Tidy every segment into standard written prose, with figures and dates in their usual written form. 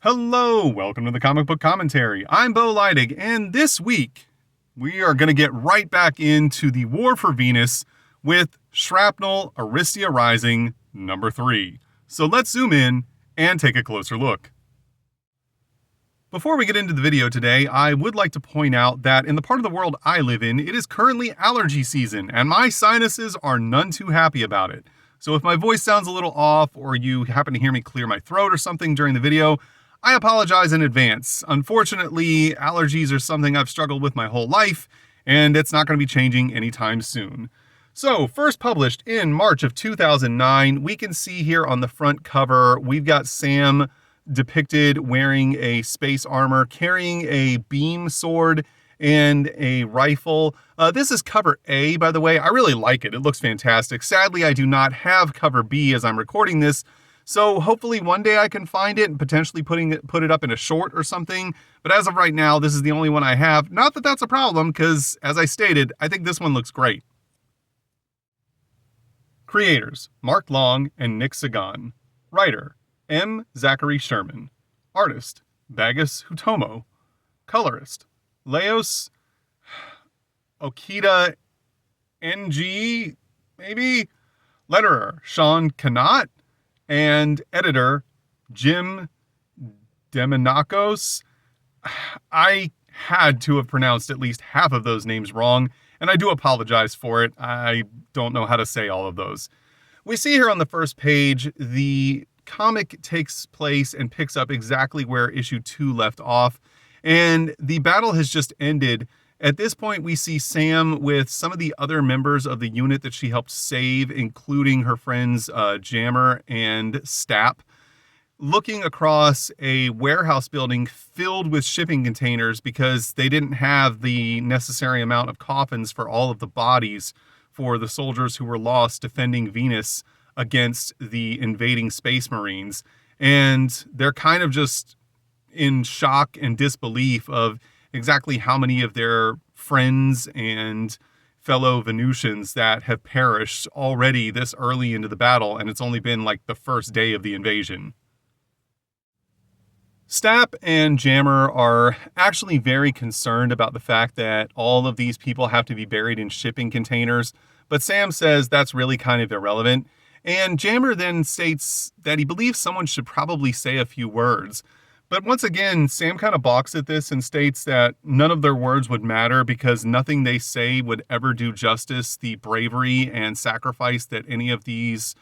Hello, welcome to the Comic Book Commentary. I'm Bo Leidig, and this week we are going to get right back into the War for Venus with Shrapnel Aristeia Rising number 3. So let's zoom in and take a closer look. Before we get into the video today, I would like to point out that in the part of the world I live in, it is currently allergy season, and my sinuses are none too happy about it. So if my voice sounds a little off, or you happen to hear me clear my throat or something during the video, I apologize in advance. Unfortunately, allergies are something I've struggled with my whole life, and it's not going to be changing anytime soon. So, first published in March of 2009, we can see here on the front cover, we've got Sam depicted wearing a space armor, carrying a beam sword and a rifle. This is cover A, by the way. I really like it. It looks fantastic. Sadly, I do not have cover B as I'm recording this, so hopefully one day I can find it and potentially put it up in a short or something. But as of right now, this is the only one I have. Not that that's a problem, because as I stated, I think this one looks great. Creators, Mark Long and Nick Sagan. Writer, M. Zachary Sherman. Artist, Bagus Hutomo. Colorist, Leos Okita NG, maybe? Letterer, Sean Kanat. And editor, Jim Demonakos. I had to have pronounced at least half of those names wrong, and I do apologize for it. I don't know how to say all of those. We see here on the first page, the comic takes place and picks up exactly where issue 2 left off, and the battle has just ended. At this point, we see Sam with some of the other members of the unit that she helped save, including her friends Jammer and Stapp, looking across a warehouse building filled with shipping containers because they didn't have the necessary amount of coffins for all of the bodies for the soldiers who were lost defending Venus against the invading Space Marines. And they're kind of just in shock and disbelief of exactly how many of their friends and fellow Venusians that have perished already this early into the battle, and it's only been like the first day of the invasion. Stapp and Jammer are actually very concerned about the fact that all of these people have to be buried in shipping containers, but Sam says that's really kind of irrelevant, and Jammer then states that he believes someone should probably say a few words. But once again, Sam kind of balks at this and states that none of their words would matter because nothing they say would ever do justice the bravery and sacrifice that any of these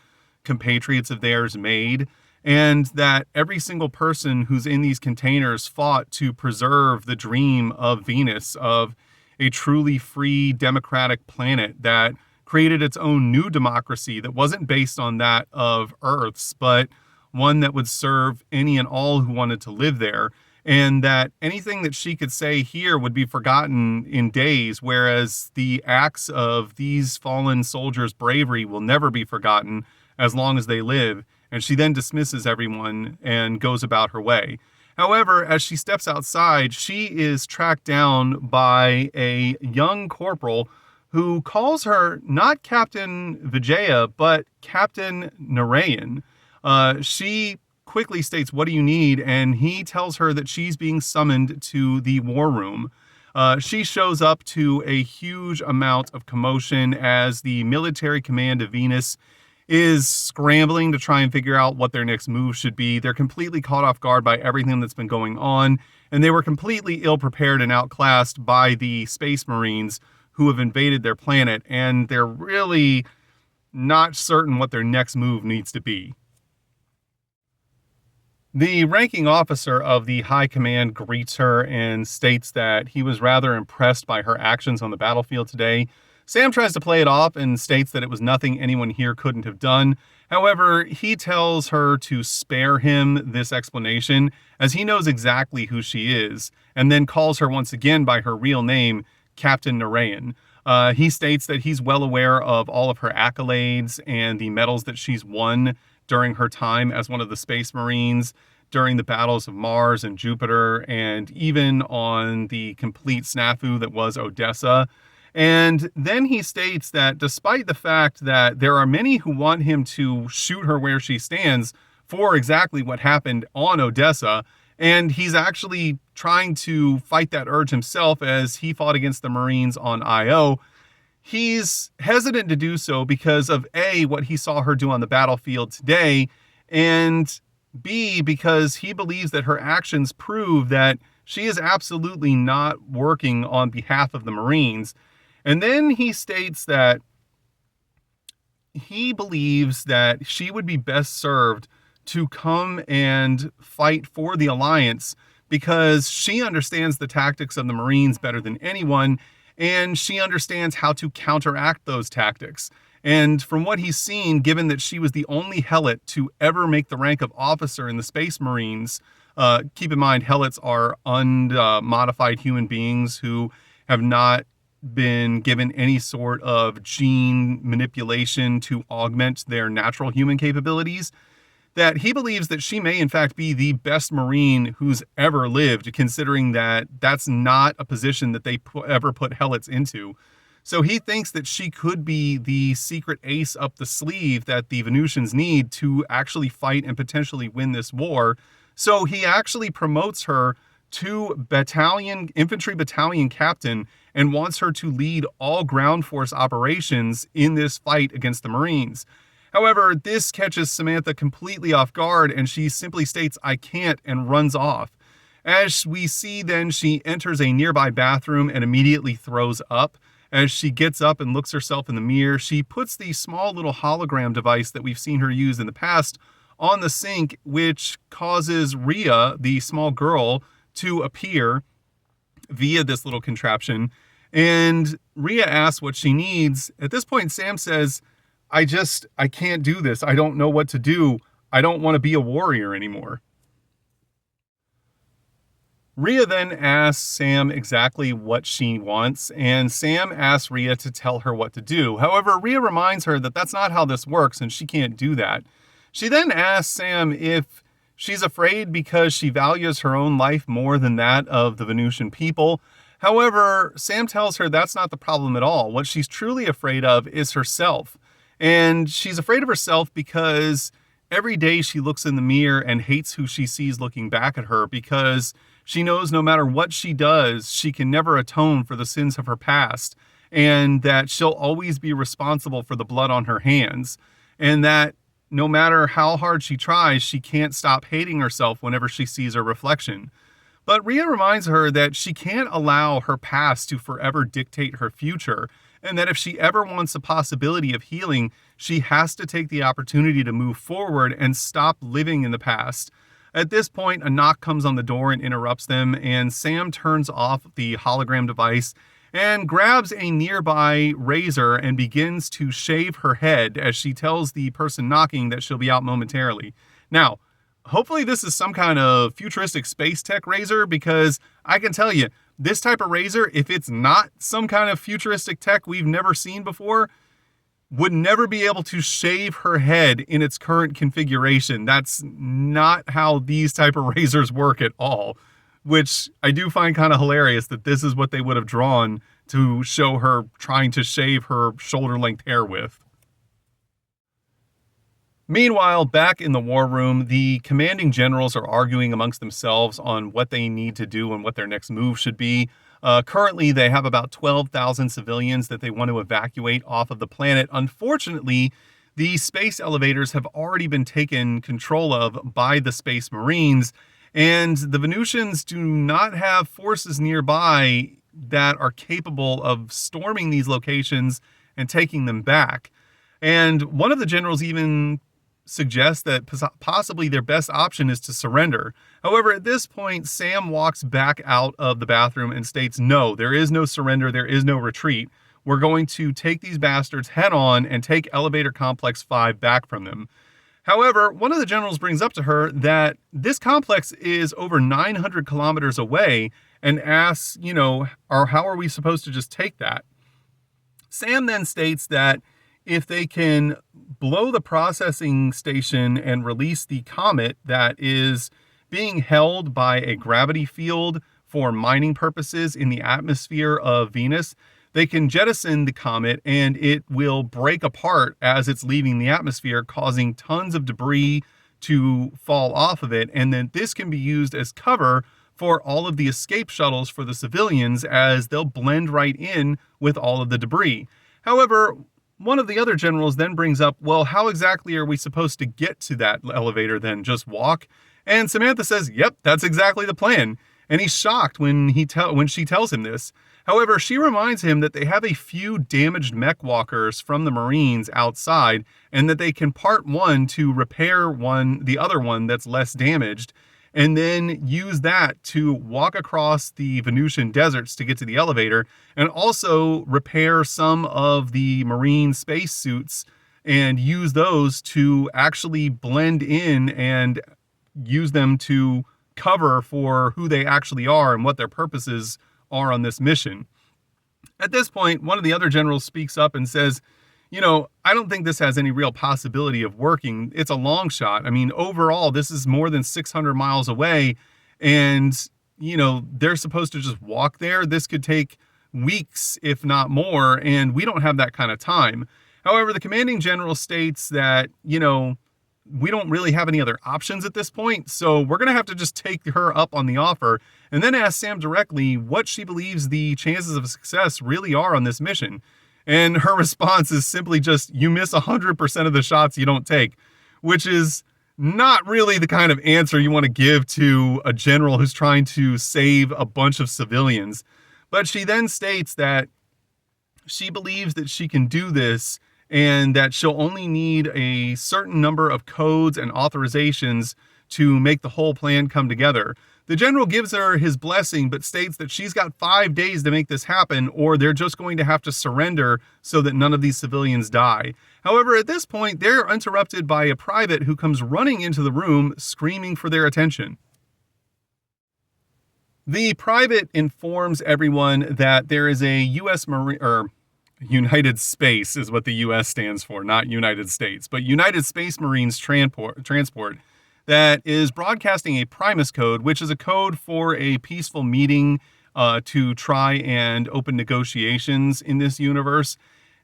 compatriots of theirs made, and that every single person who's in these containers fought to preserve the dream of Venus, of a truly free democratic planet that created its own new democracy that wasn't based on that of Earth's, but one that would serve any and all who wanted to live there, and that anything that she could say here would be forgotten in days, whereas the acts of these fallen soldiers' bravery will never be forgotten as long as they live, and she then dismisses everyone and goes about her way. However, as she steps outside, she is tracked down by a young corporal who calls her not Captain Vijaya, but Captain Narayan. She quickly states, "What do you need?" And he tells her that she's being summoned to the war room. She shows up to a huge amount of commotion as the military command of Venus is scrambling to try and figure out what their next move should be. They're completely caught off guard by everything that's been going on, and they were completely ill-prepared and outclassed by the Space Marines who have invaded their planet, and they're really not certain what their next move needs to be. The ranking officer of the High Command greets her and states that he was rather impressed by her actions on the battlefield today. Sam tries to play it off and states that it was nothing anyone here couldn't have done. However, he tells her to spare him this explanation, as he knows exactly who she is, and then calls her once again by her real name, Captain Narayan. He states that he's well aware of all of her accolades and the medals that she's won during her time as one of the Space Marines, during the battles of Mars and Jupiter, and even on the complete snafu that was Odessa. And then he states that despite the fact that there are many who want him to shoot her where she stands for exactly what happened on Odessa, And he's actually trying to fight that urge himself as he fought against the Marines on Io. He's hesitant to do so because of A, what he saw her do on the battlefield today, and B, because he believes that her actions prove that she is absolutely not working on behalf of the Marines. And then he states that he believes that she would be best served to come and fight for the Alliance because she understands the tactics of the Marines better than anyone, and she understands how to counteract those tactics. And from what he's seen, given that she was the only Helot to ever make the rank of officer in the Space Marines, keep in mind, Helots are unmodified human beings who have not been given any sort of gene manipulation to augment their natural human capabilities, that he believes that she may in fact be the best Marine who's ever lived, considering that that's not a position that they ever put Helots into. So he thinks that she could be the secret ace up the sleeve that the Venusians need to actually fight and potentially win this war. So he actually promotes her to infantry battalion captain and wants her to lead all ground force operations in this fight against the Marines. However, this catches Samantha completely off guard, and she simply states, "I can't," and runs off. As we see then, she enters a nearby bathroom and immediately throws up. As she gets up and looks herself in the mirror, she puts the small little hologram device that we've seen her use in the past on the sink, which causes Rhea, the small girl, to appear via this little contraption. And Rhea asks what she needs. At this point, Sam says, I can't do this. I don't know what to do. I don't want to be a warrior anymore. Rhea then asks Sam exactly what she wants, and Sam asks Rhea to tell her what to do. However, Rhea reminds her that that's not how this works, and she can't do that. She then asks Sam if she's afraid because she values her own life more than that of the Venusian people. However, Sam tells her that's not the problem at all. What she's truly afraid of is herself. And she's afraid of herself because every day she looks in the mirror and hates who she sees looking back at her, because she knows no matter what she does, she can never atone for the sins of her past, and that she'll always be responsible for the blood on her hands, and that no matter how hard she tries, she can't stop hating herself whenever she sees her reflection. But Rhea reminds her that she can't allow her past to forever dictate her future, and that if she ever wants a possibility of healing, she has to take the opportunity to move forward and stop living in the past. At this point, a knock comes on the door and interrupts them, and Sam turns off the hologram device and grabs a nearby razor and begins to shave her head as she tells the person knocking that she'll be out momentarily. Now, hopefully this is some kind of futuristic space tech razor, because I can tell you, this type of razor, if it's not some kind of futuristic tech we've never seen before, would never be able to shave her head in its current configuration. That's not how these type of razors work at all, which I do find kind of hilarious that this is what they would have drawn to show her trying to shave her shoulder-length hair with. Meanwhile, back in the war room, the commanding generals are arguing amongst themselves on what they need to do and what their next move should be. Currently, they have about 12,000 civilians that they want to evacuate off of the planet. Unfortunately, the space elevators have already been taken control of by the Space Marines, and the Venusians do not have forces nearby that are capable of storming these locations and taking them back. And one of the generals even suggests that possibly their best option is to surrender. However, at this point, Sam walks back out of the bathroom and states, no, there is no surrender, there is no retreat. We're going to take these bastards head on and take Elevator Complex 5 back from them. However, one of the generals brings up to her that this complex is over 900 kilometers away and asks, how are we supposed to just take that? Sam then states that if they can blow the processing station and release the comet that is being held by a gravity field for mining purposes in the atmosphere of Venus, they can jettison the comet and it will break apart as it's leaving the atmosphere, causing tons of debris to fall off of it, and then this can be used as cover for all of the escape shuttles for the civilians, as they'll blend right in with all of the debris. However, one of the other generals then brings up, well, how exactly are we supposed to get to that elevator then? Just walk? And Samantha says, yep, that's exactly the plan. And he's shocked when she tells him this. However, she reminds him that they have a few damaged mech walkers from the Marines outside, and that they can part one to repair the other one that's less damaged, and then use that to walk across the Venusian deserts to get to the elevator, and also repair some of the Marine spacesuits and use those to actually blend in and use them to cover for who they actually are and what their purposes are on this mission. At this point, one of the other generals speaks up and says, I don't think this has any real possibility of working. It's a long shot. I mean, overall, this is more than 600 miles away, and, they're supposed to just walk there. This could take weeks, if not more, and we don't have that kind of time. However, the commanding general states that, we don't really have any other options at this point, so we're going to have to just take her up on the offer, and then ask Sam directly what she believes the chances of success really are on this mission. And her response is simply just, you miss 100% of the shots you don't take, which is not really the kind of answer you want to give to a general who's trying to save a bunch of civilians. But she then states that she believes that she can do this, and that she'll only need a certain number of codes and authorizations to make the whole plan come together. The general gives her his blessing, but states that she's got 5 days to make this happen, or they're just going to have to surrender so that none of these civilians die. However, at this point, they're interrupted by a private who comes running into the room, screaming for their attention. The private informs everyone that there is a U.S. United Space is what the U.S. stands for, not United States, but United Space Marines transport that is broadcasting a Primus code, which is a code for a peaceful meeting to try and open negotiations in this universe,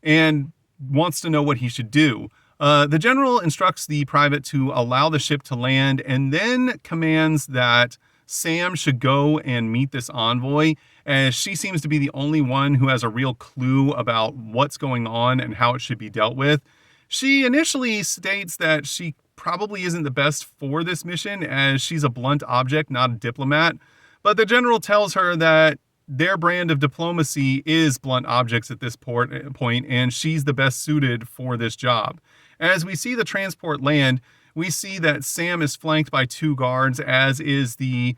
and wants to know what he should do. The general instructs the private to allow the ship to land, and then commands that Sam should go and meet this envoy, as she seems to be the only one who has a real clue about what's going on and how it should be dealt with. She initially states that she probably isn't the best for this mission, as she's a blunt object, not a diplomat, but the general tells her that their brand of diplomacy is blunt objects at this point, and she's the best suited for this job. As we see the transport land, we see that Sam is flanked by 2 guards, as is the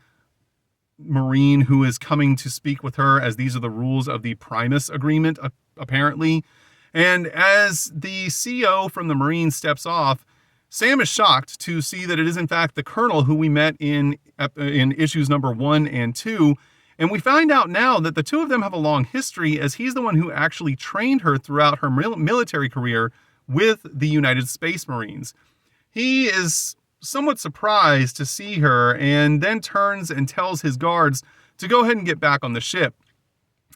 Marine who is coming to speak with her, as these are the rules of the Primus agreement, apparently. And as the CO from the Marine steps off, Sam is shocked to see that it is in fact the Colonel who we met in issues number 1 and 2. And we find out now that the two of them have a long history, as he's the one who actually trained her throughout her military career with the United Space Marines. He is somewhat surprised to see her, and then turns and tells his guards to go ahead and get back on the ship.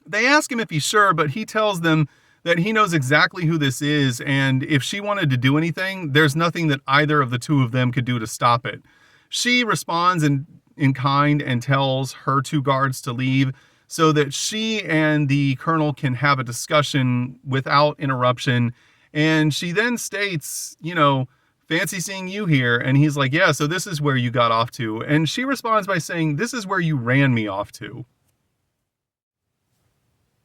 They ask him if he's sure, but he tells them that he knows exactly who this is, and if she wanted to do anything, there's nothing that either of the two of them could do to stop it. She responds in kind and tells her 2 guards to leave, so that she and the colonel can have a discussion without interruption. And she then states, fancy seeing you here. And he's like, yeah, so this is where you got off to. And she responds by saying, this is where you ran me off to.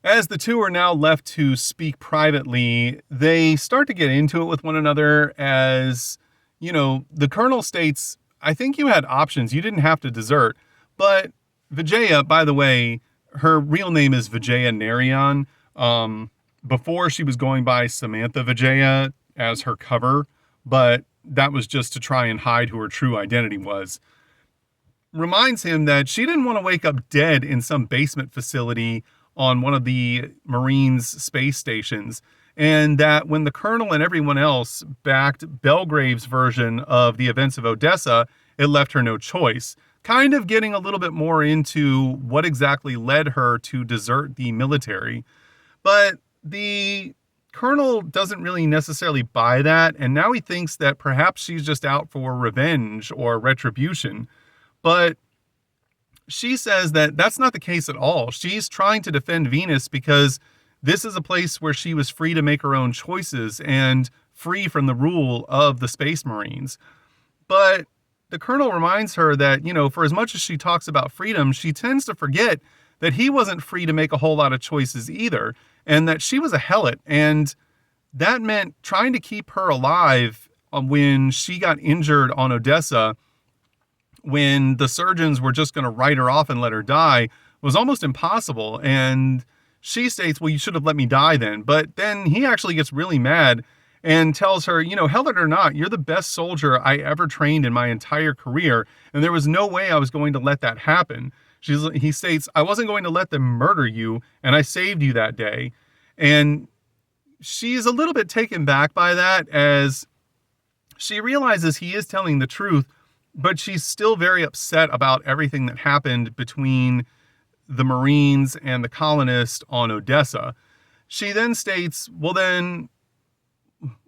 As the two are now left to speak privately, they start to get into it with one another, as, the colonel states, I think you had options. You didn't have to desert. But Vijaya, by the way, her real name is Vijaya Narayan. Before, she was going by Samantha Vijaya as her cover, but that was just to try and hide who her true identity was. Reminds him that she didn't want to wake up dead in some basement facility on one of the Marines' space stations, and that when the colonel and everyone else backed Belgrave's version of the events of Odessa, it left her no choice. Kind of getting a little bit more into what exactly led her to desert the military. But the Colonel doesn't really necessarily buy that, and now he thinks that perhaps she's just out for revenge or retribution. But she says that that's not the case at all. She's trying to defend Venus because this is a place where she was free to make her own choices and free from the rule of the Space Marines. But the Colonel reminds her that, for as much as she talks about freedom, she tends to forget that he wasn't free to make a whole lot of choices either, and that she was a helot, and that meant trying to keep her alive when she got injured on Odessa, when the surgeons were just going to write her off and let her die, was almost impossible. And she states, well, you should have let me die then. But then he actually gets really mad and tells her, helot or not, you're the best soldier I ever trained in my entire career, and there was no way I was going to let that happen. He states, I wasn't going to let them murder you, and I saved you that day. And she's a little bit taken back by that, as she realizes he is telling the truth, but she's still very upset about everything that happened between the Marines and the colonists on Odessa. She then states, well then,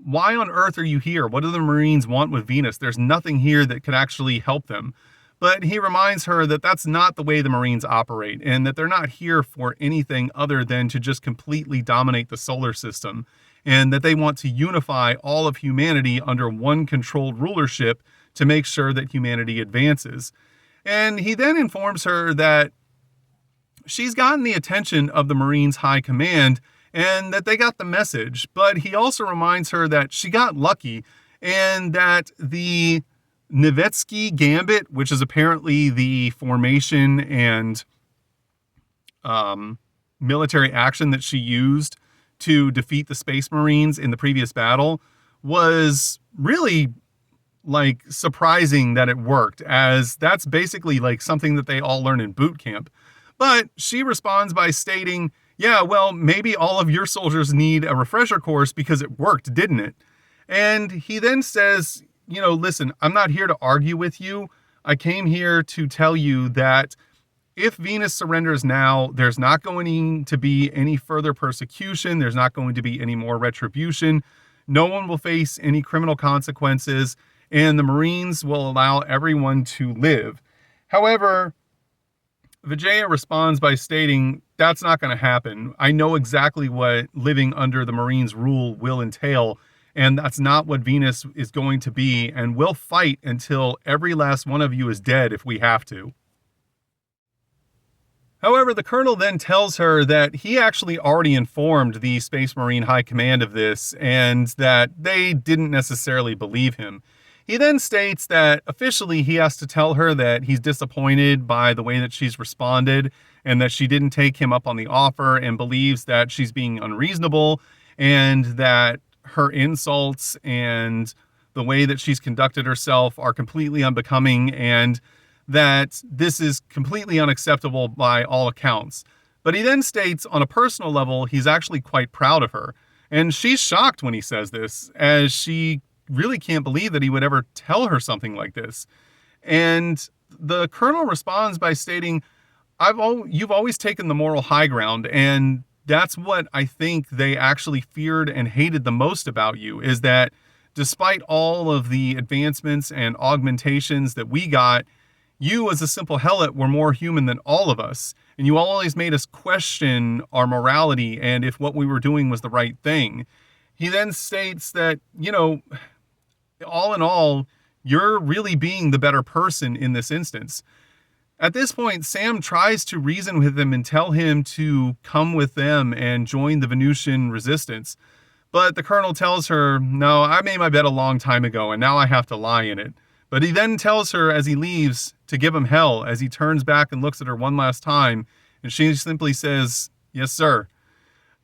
why on earth are you here? What do the Marines want with Venus? There's nothing here that could actually help them. But he reminds her that that's not the way the Marines operate, and that they're not here for anything other than to just completely dominate the solar system, and that they want to unify all of humanity under one controlled rulership to make sure that humanity advances. And he then informs her that she's gotten the attention of the Marines' high command and that they got the message, but he also reminds her that she got lucky and that the Nevetsky Gambit, which is apparently the formation and military action that she used to defeat the Space Marines in the previous battle, was really surprising that it worked, as that's basically something that they all learn in boot camp. But she responds by stating, yeah, well, maybe all of your soldiers need a refresher course because it worked, didn't it? And he then says, listen, I'm not here to argue with you. I came here to tell you that if Venus surrenders now, there's not going to be any further persecution. There's not going to be any more retribution. No one will face any criminal consequences, and the Marines will allow everyone to live. However, Vijaya responds by stating, that's not going to happen. I know exactly what living under the Marines' rule will entail, and that's not what Venus is going to be, and we'll fight until every last one of you is dead if we have to. However, the Colonel then tells her that he actually already informed the Space Marine High Command of this, and that they didn't necessarily believe him. He then states that officially he has to tell her that he's disappointed by the way that she's responded, and that she didn't take him up on the offer, and believes that she's being unreasonable, and that her insults and the way that she's conducted herself are completely unbecoming, and that this is completely unacceptable by all accounts. But he then states on a personal level he's actually quite proud of her. And she's shocked when he says this, as she really can't believe that he would ever tell her something like this. And the Colonel responds by stating, you've always taken the moral high ground, and that's what I think they actually feared and hated the most about you, is that despite all of the advancements and augmentations that we got, you as a simple helot were more human than all of us, and you always made us question our morality and if what we were doing was the right thing. He then states that, all in all, you're really being the better person in this instance. At this point, Sam tries to reason with him and tell him to come with them and join the Venusian resistance. But the Colonel tells her, no, I made my bed a long time ago and now I have to lie in it. But he then tells her as he leaves to give him hell, as he turns back and looks at her one last time, and she simply says, yes, sir.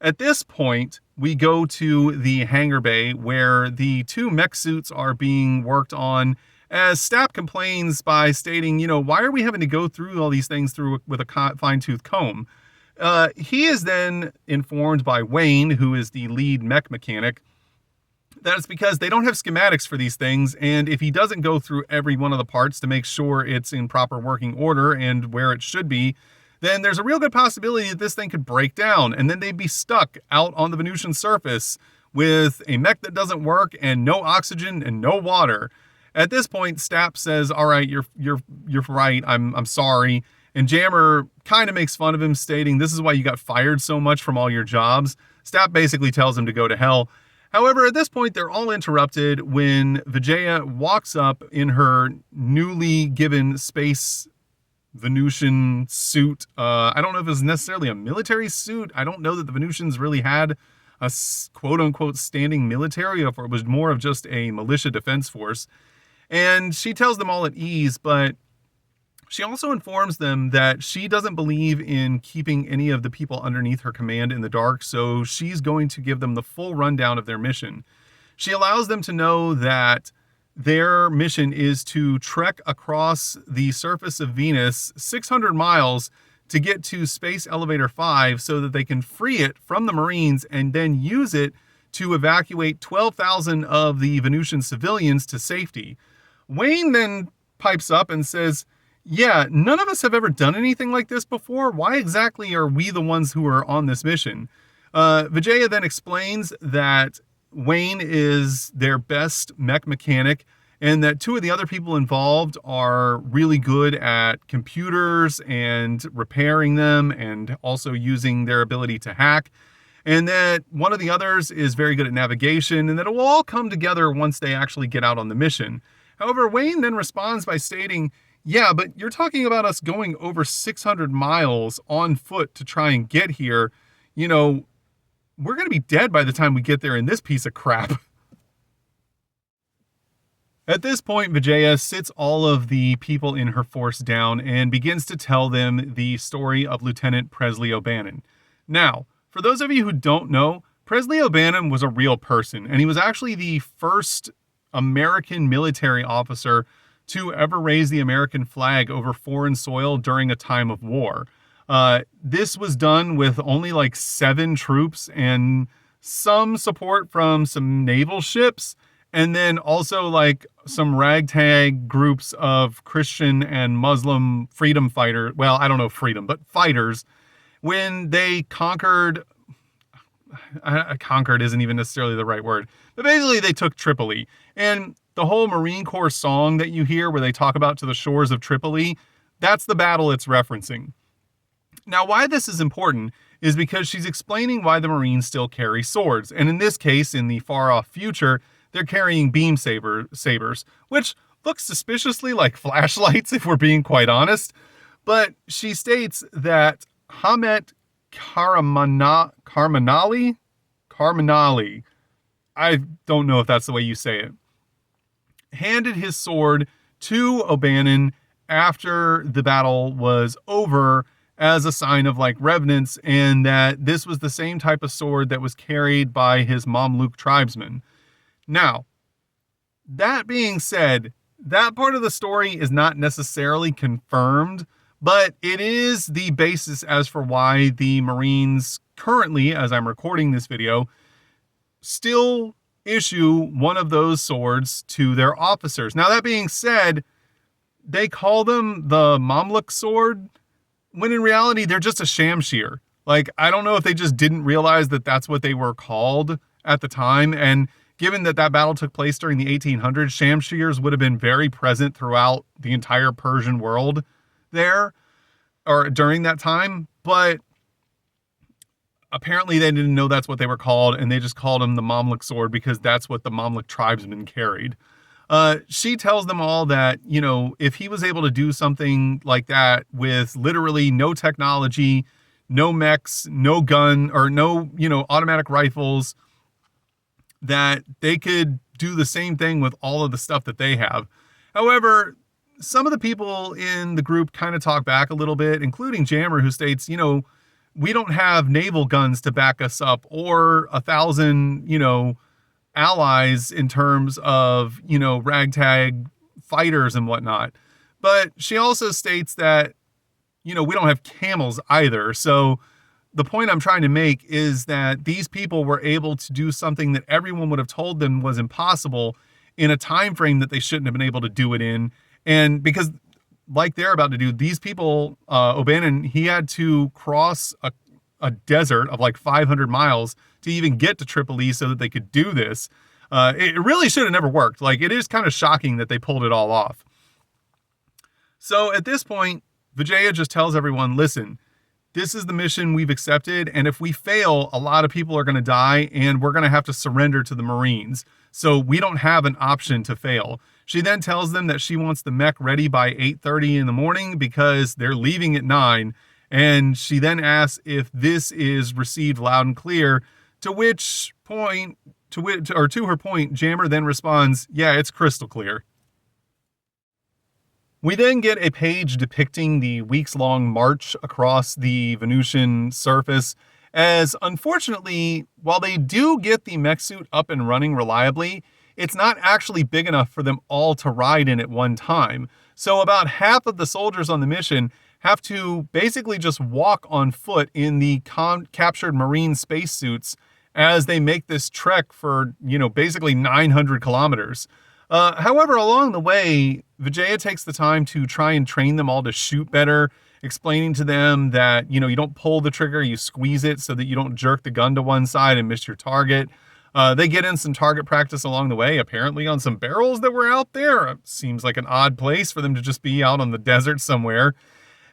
At this point, we go to the hangar bay where the two mech suits are being worked on, as Stapp complains by stating, why are we having to go through all these things with a fine-tooth comb? He is then informed by Wayne, who is the lead mech mechanic, that it's because they don't have schematics for these things, and if he doesn't go through every one of the parts to make sure it's in proper working order and where it should be, then there's a real good possibility that this thing could break down, and then they'd be stuck out on the Venusian surface with a mech that doesn't work and no oxygen and no water. At this point, Stapp says, "All right, you're right. I'm sorry." And Jammer kind of makes fun of him, stating, "This is why you got fired so much from all your jobs." Stapp basically tells him to go to hell. However, at this point, they're all interrupted when Vijaya walks up in her newly given space Venusian suit. I don't know if it's necessarily a military suit. I don't know that the Venusians really had a quote-unquote standing military, or if it was more of just a militia defense force. And she tells them all at ease, but she also informs them that she doesn't believe in keeping any of the people underneath her command in the dark, so she's going to give them the full rundown of their mission. She allows them to know that their mission is to trek across the surface of Venus 600 miles to get to Space Elevator 5 so that they can free it from the Marines and then use it to evacuate 12,000 of the Venusian civilians to safety. Wayne then pipes up and says, "Yeah, none of us have ever done anything like this before. Why exactly are we the ones who are on this mission?" Vijaya then explains that Wayne is their best mech mechanic, and that two of the other people involved are really good at computers and repairing them, and also using their ability to hack, and that one of the others is very good at navigation, and that it will all come together once they actually get out on the mission. However, Wayne then responds by stating, "Yeah, but you're talking about us going over 600 miles on foot to try and get here. You know, we're going to be dead by the time we get there in this piece of crap." At this point, Vijaya sits all of the people in her force down and begins to tell them the story of Lieutenant Presley O'Bannon. Now, for those of you who don't know, Presley O'Bannon was a real person, and he was actually the first American military officer to ever raise the American flag over foreign soil during a time of war. This was done with only like 7 troops and some support from some naval ships, and then also like some ragtag groups of Christian and Muslim freedom fighters. Well, I don't know freedom, but fighters. When they conquered isn't even necessarily the right word, but basically they took Tripoli. And the whole Marine Corps song that you hear where they talk about "To the Shores of Tripoli," that's the battle it's referencing. Now, why this is important is because she's explaining why the Marines still carry swords. And in this case, in the far-off future, they're carrying beam sabers, which looks suspiciously like flashlights, if we're being quite honest. But she states that Hamet Karmanali, I don't know if that's the way you say it, handed his sword to O'Bannon after the battle was over as a sign of like reverence, and that this was the same type of sword that was carried by his Mamluk tribesmen. Now, that being said, that part of the story is not necessarily confirmed, but it is the basis as for why the Marines currently, as I'm recording this video, still issue one of those swords to their officers. Now, that being said, they call them the Mamluk sword, when in reality, they're just a shamshir. Like, I don't know if they just didn't realize that that's what they were called at the time. And given that that battle took place during the 1800s, shamshirs would have been very present throughout the entire Persian world there, or during that time. But apparently they didn't know that's what they were called, and they just called them the Mamluk sword because that's what the Mamluk tribesmen carried. She tells them all that, you know, if he was able to do something like that with literally no technology, no mechs, no gun, or no, you know, automatic rifles, that they could do the same thing with all of the stuff that they have. However, some of the people in the group kind of talk back a little bit, including Jammer, who states, you know, we don't have naval guns to back us up, or 1,000, you know, allies in terms of, you know, ragtag fighters and whatnot. But she also states that, you know, we don't have camels either. So the point I'm trying to make is that these people were able to do something that everyone would have told them was impossible in a time frame that they shouldn't have been able to do it in. And because like they're about to do, these people, O'Bannon, he had to cross a desert of like 500 miles to even get to Tripoli so that they could do this. It really should have never worked. Like, it is kind of shocking that they pulled it all off. So at this point, Vijaya just tells everyone, listen, this is the mission we've accepted, and if we fail, a lot of people are going to die, and we're going to have to surrender to the Marines. So we don't have an option to fail. She then tells them that she wants the mech ready by 8:30 in the morning because they're leaving at 9, and she then asks if this is received loud and clear, to her point, Jammer then responds, yeah, it's crystal clear. We then get a page depicting the weeks-long march across the Venusian surface, as unfortunately, while they do get the mech suit up and running reliably, it's not actually big enough for them all to ride in at one time. So about half of the soldiers on the mission have to basically just walk on foot in the captured Marine spacesuits as they make this trek for, basically 900 kilometers. However, along the way, Vijaya takes the time to try and train them all to shoot better, explaining to them that, you don't pull the trigger, you squeeze it so that you don't jerk the gun to one side and miss your target. They get in some target practice along the way, apparently on some barrels that were out there. It seems like an odd place for them to just be out on the desert somewhere.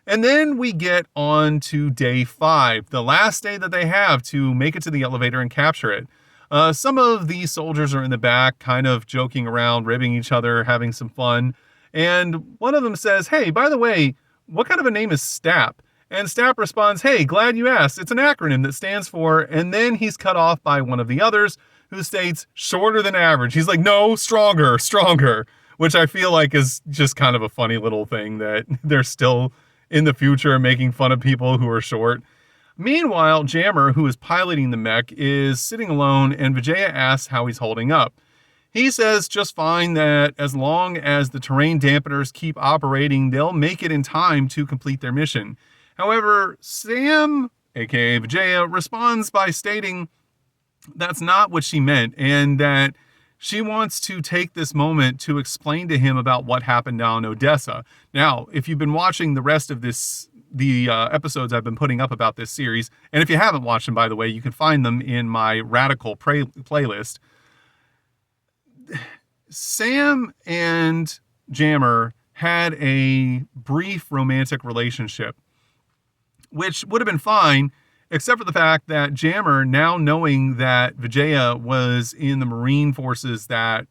And then we get on to day 5, the last day that they have to make it to the elevator and capture it. Some of the soldiers are in the back, kind of joking around, ribbing each other, having some fun. And one of them says, hey, by the way, what kind of a name is STAP? And STAP responds, hey, glad you asked. It's an acronym that stands for, and then he's cut off by one of the others who states shorter than average. He's like, no, stronger, which I feel like is just kind of a funny little thing that they're still in the future making fun of people who are short. Meanwhile, Jammer, who is piloting the mech, is sitting alone, and Vijaya asks how he's holding up. He says just fine, that as long as the terrain dampeners keep operating, they'll make it in time to complete their mission. However, Sam, aka Vijaya, responds by stating that's not what she meant, and that she wants to take this moment to explain to him about what happened down in Odessa. Now, if you've been watching the rest of the episodes I've been putting up about this series, and if you haven't watched them, by the way, you can find them in my Radical playlist. Sam and Jammer had a brief romantic relationship, which would have been fine, except for the fact that Jammer, now knowing that Vijaya was in the Marine forces that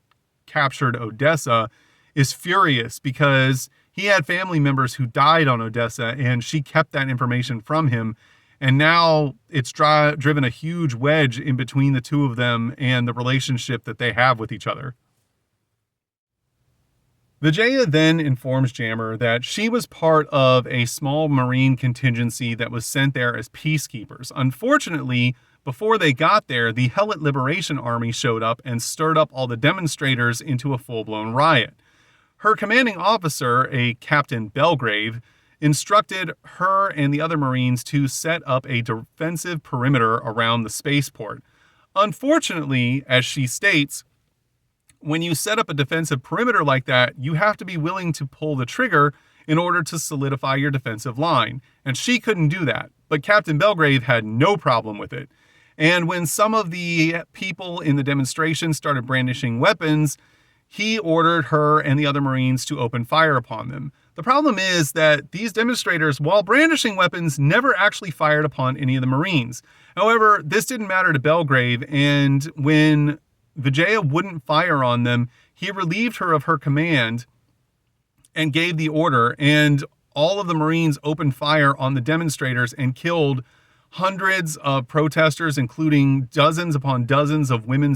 captured Odessa, is furious because he had family members who died on Odessa, and she kept that information from him. And now it's driven a huge wedge in between the two of them and the relationship that they have with each other. Vijaya then informs Jammer that she was part of a small Marine contingency that was sent there as peacekeepers. Unfortunately, before they got there, the Helot Liberation Army showed up and stirred up all the demonstrators into a full-blown riot. Her commanding officer, a Captain Belgrave, instructed her and the other Marines to set up a defensive perimeter around the spaceport. Unfortunately, as she states, when you set up a defensive perimeter like that, you have to be willing to pull the trigger in order to solidify your defensive line. And she couldn't do that, but Captain Belgrave had no problem with it. And when some of the people in the demonstration started brandishing weapons, he ordered her and the other Marines to open fire upon them. The problem is that these demonstrators, while brandishing weapons, never actually fired upon any of the Marines. However, this didn't matter to Belgrave, and when Vijaya wouldn't fire on them, he relieved her of her command and gave the order, and all of the Marines opened fire on the demonstrators and killed hundreds of protesters, including dozens upon dozens of women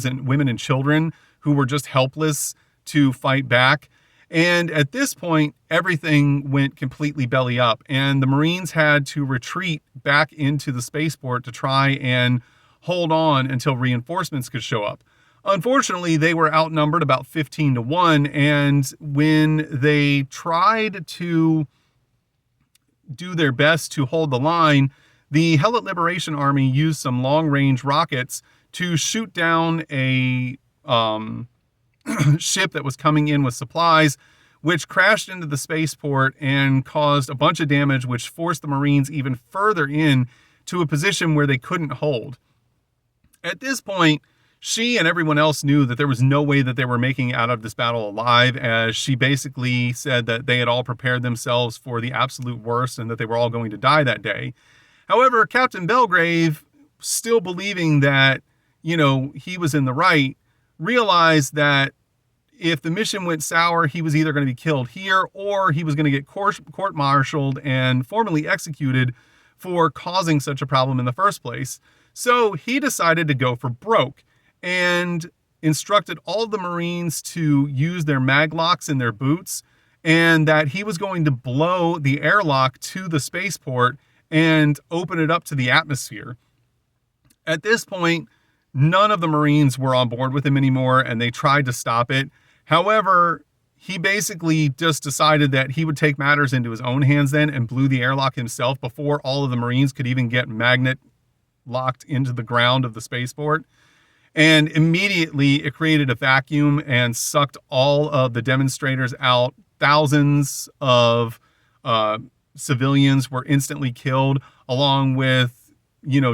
and children who were just helpless to fight back. And at this point, everything went completely belly up, and the Marines had to retreat back into the spaceport to try and hold on until reinforcements could show up. Unfortunately, they were outnumbered about 15-1, and when they tried to do their best to hold the line, the Helot Liberation Army used some long-range rockets to shoot down a ship that was coming in with supplies, which crashed into the spaceport and caused a bunch of damage, which forced the Marines even further in to a position where they couldn't hold. At this point, she and everyone else knew that there was no way that they were making it out of this battle alive, as she basically said that they had all prepared themselves for the absolute worst and that they were all going to die that day. However, Captain Belgrave, still believing that, he was in the right, realized that if the mission went sour, he was either going to be killed here or he was going to get court-martialed and formally executed for causing such a problem in the first place. So he decided to go for broke and instructed all of the Marines to use their mag locks in their boots, and that he was going to blow the airlock to the spaceport and open it up to the atmosphere. At this point, none of the Marines were on board with him anymore, and they tried to stop it. However, he basically just decided that he would take matters into his own hands then and blew the airlock himself before all of the Marines could even get magnet locked into the ground of the spaceport. And immediately it created a vacuum and sucked all of the demonstrators out. Thousands of civilians were instantly killed, along with,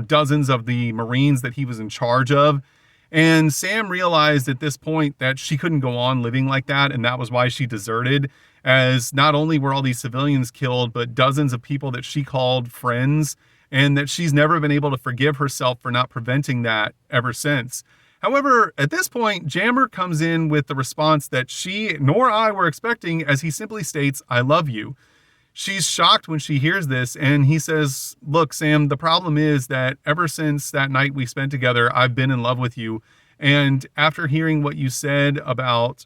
dozens of the Marines that he was in charge of. And Sam realized at this point that she couldn't go on living like that, and that was why she deserted, as not only were all these civilians killed, but dozens of people that she called friends, and that she's never been able to forgive herself for not preventing that ever since. However, at this point, Jammer comes in with the response that she nor I were expecting, as he simply states, "I love you." She's shocked when she hears this, and he says, "Look, Sam, the problem is that ever since that night we spent together, I've been in love with you. And after hearing what you said about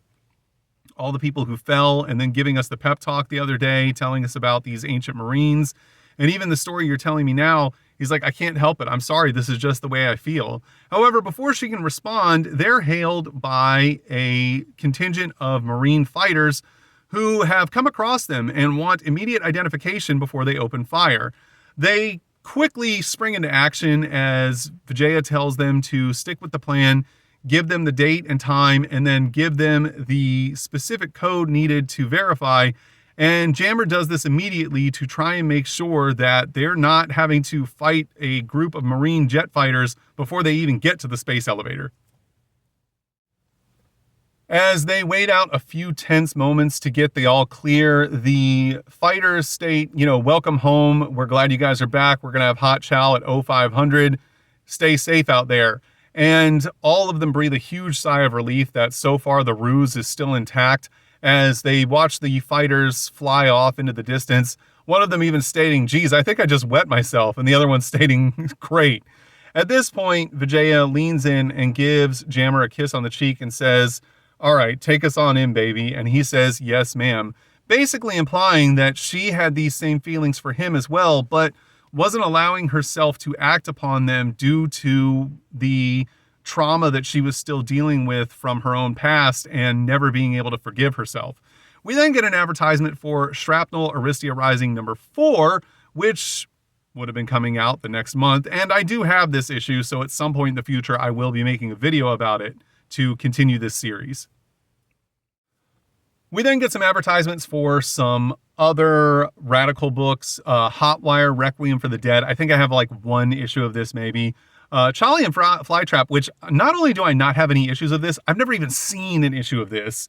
all the people who fell, and then giving us the pep talk the other day, telling us about these ancient Marines, and even the story you're telling me now," he's like, "I can't help it. I'm sorry. This is just the way I feel." However, before she can respond, they're hailed by a contingent of Marine fighters who have come across them and want immediate identification before they open fire. They quickly spring into action as Vijaya tells them to stick with the plan, give them the date and time, and then give them the specific code needed to verify. And Jammer does this immediately to try and make sure that they're not having to fight a group of Marine jet fighters before they even get to the space elevator. As they wait out a few tense moments to get the all clear, the fighters state, "Welcome home. We're glad you guys are back. We're going to have hot chow at 0500. Stay safe out there." And all of them breathe a huge sigh of relief that so far the ruse is still intact, as they watch the fighters fly off into the distance. One of them even stating, "Geez, I think I just wet myself." And the other one stating, "Great." At this point, Vijaya leans in and gives Jammer a kiss on the cheek and says, "All right, take us on in, baby." And he says, "Yes, ma'am." Basically implying that she had these same feelings for him as well, but wasn't allowing herself to act upon them due to the trauma that she was still dealing with from her own past and never being able to forgive herself. We then get an advertisement for Shrapnel Aristeia Rising #4, which would have been coming out the next month. And I do have this issue, so at some point in the future, I will be making a video about it to continue this series. We then get some advertisements for some other radical books. Hotwire, Requiem for the Dead. I think I have like one issue of this maybe. Charlie and Flytrap, which not only do I not have any issues of this, I've never even seen an issue of this.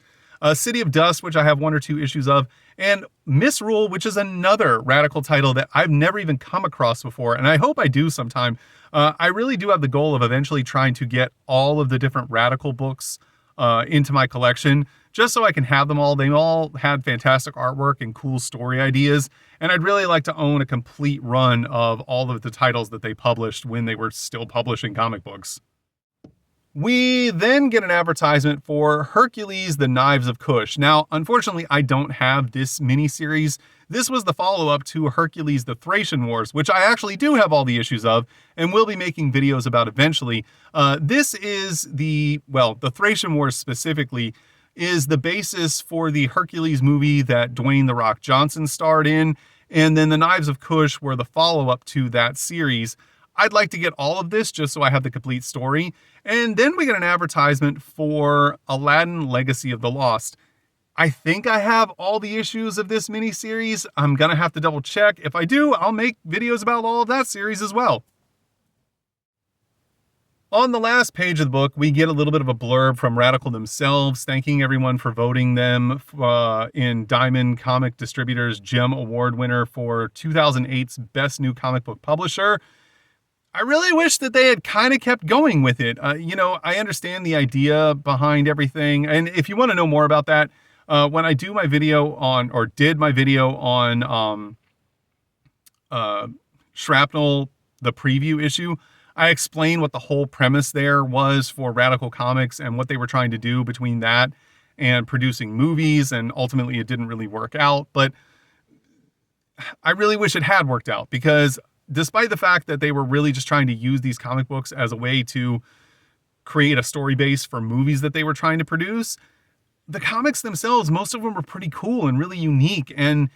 City of Dust, which I have one or two issues of, and Misrule, which is another radical title that I've never even come across before, and I hope I do sometime. I really do have the goal of eventually trying to get all of the different radical books into my collection, just so I can have them all. They all had fantastic artwork and cool story ideas, and I'd really like to own a complete run of all of the titles that they published when they were still publishing comic books. We then get an advertisement for Hercules, the Knives of Kush. Now, unfortunately, I don't have this miniseries. This was the follow-up to Hercules, the Thracian Wars, which I actually do have all the issues of and will be making videos about eventually. This is the Thracian Wars specifically is the basis for the Hercules movie that Dwayne "The Rock" Johnson starred in, and then the Knives of Kush were the follow-up to that series. I'd like to get all of this just so I have the complete story. And then we get an advertisement for Aladdin Legacy of the Lost. I think I have all the issues of this miniseries. I'm going to have to double check. If I do, I'll make videos about all of that series as well. On the last page of the book, we get a little bit of a blurb from Radical themselves, thanking everyone for voting them in Diamond Comic Distributors Gem Award winner for 2008's Best New Comic Book Publisher. I really wish that they had kind of kept going with it. I understand the idea behind everything. And if you want to know more about that, when I do my video on, or did my video on Shrapnel, the preview issue, I explained what the whole premise there was for Radical Comics and what they were trying to do between that and producing movies, and ultimately it didn't really work out. But I really wish it had worked out, because despite the fact that they were really just trying to use these comic books as a way to create a story base for movies that they were trying to produce, the comics themselves, most of them were pretty cool and really unique. And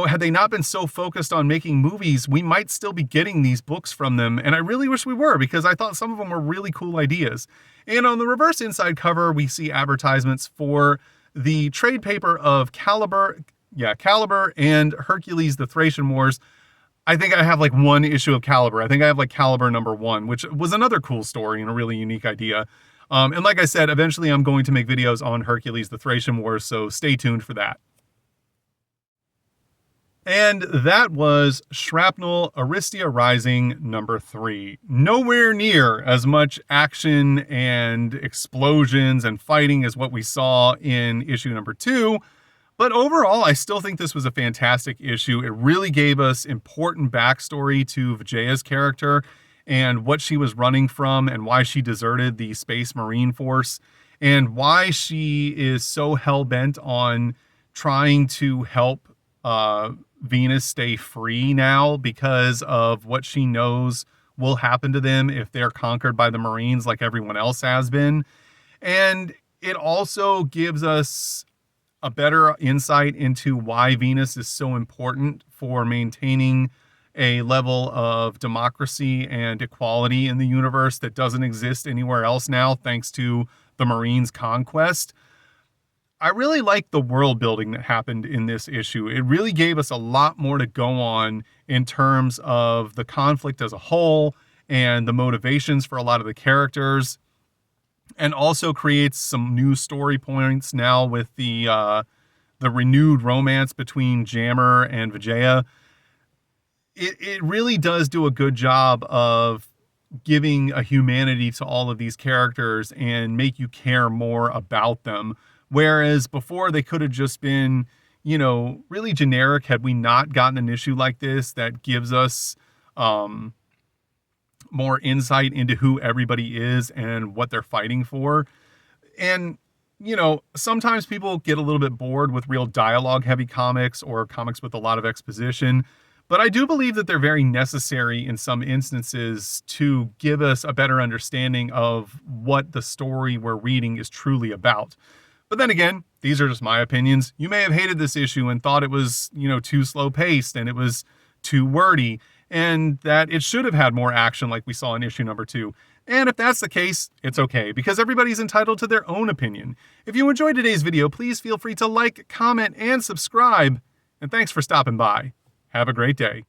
had they not been so focused on making movies, we might still be getting these books from them. And I really wish we were, because I thought some of them were really cool ideas. And on the reverse inside cover, we see advertisements for the trade paper of Caliber and Hercules, the Thracian Wars. I think I have like one issue of Caliber. I think I have like Caliber #1, which was another cool story and a really unique idea. And like I said, eventually I'm going to make videos on Hercules, the Thracian Wars, so stay tuned for that. And that was Shrapnel Aristeia Rising #3. Nowhere near as much action and explosions and fighting as what we saw in issue #2. But overall, I still think this was a fantastic issue. It really gave us important backstory to Vijaya's character and what she was running from and why she deserted the Space Marine Force and why she is so hell-bent on trying to help Venus stay free now because of what she knows will happen to them if they're conquered by the Marines like everyone else has been. And it also gives us a better insight into why Venus is so important for maintaining a level of democracy and equality in the universe that doesn't exist anywhere else now, thanks to the Marines' conquest. I really like the world building that happened in this issue. It really gave us a lot more to go on in terms of the conflict as a whole and the motivations for a lot of the characters, and also creates some new story points now with the renewed romance between Jammer and Vijaya. It really does do a good job of giving a humanity to all of these characters and make you care more about them. Whereas before they could have just been, really generic had we not gotten an issue like this that gives us more insight into who everybody is and what they're fighting for. And, sometimes people get a little bit bored with real dialogue heavy comics or comics with a lot of exposition. But I do believe that they're very necessary in some instances to give us a better understanding of what the story we're reading is truly about. But then again, these are just my opinions. You may have hated this issue and thought it was, too slow paced and it was too wordy and that it should have had more action like we saw in issue #2. And if that's the case, it's okay, because everybody's entitled to their own opinion. If you enjoyed today's video, please feel free to like, comment, and subscribe. And thanks for stopping by. Have a great day.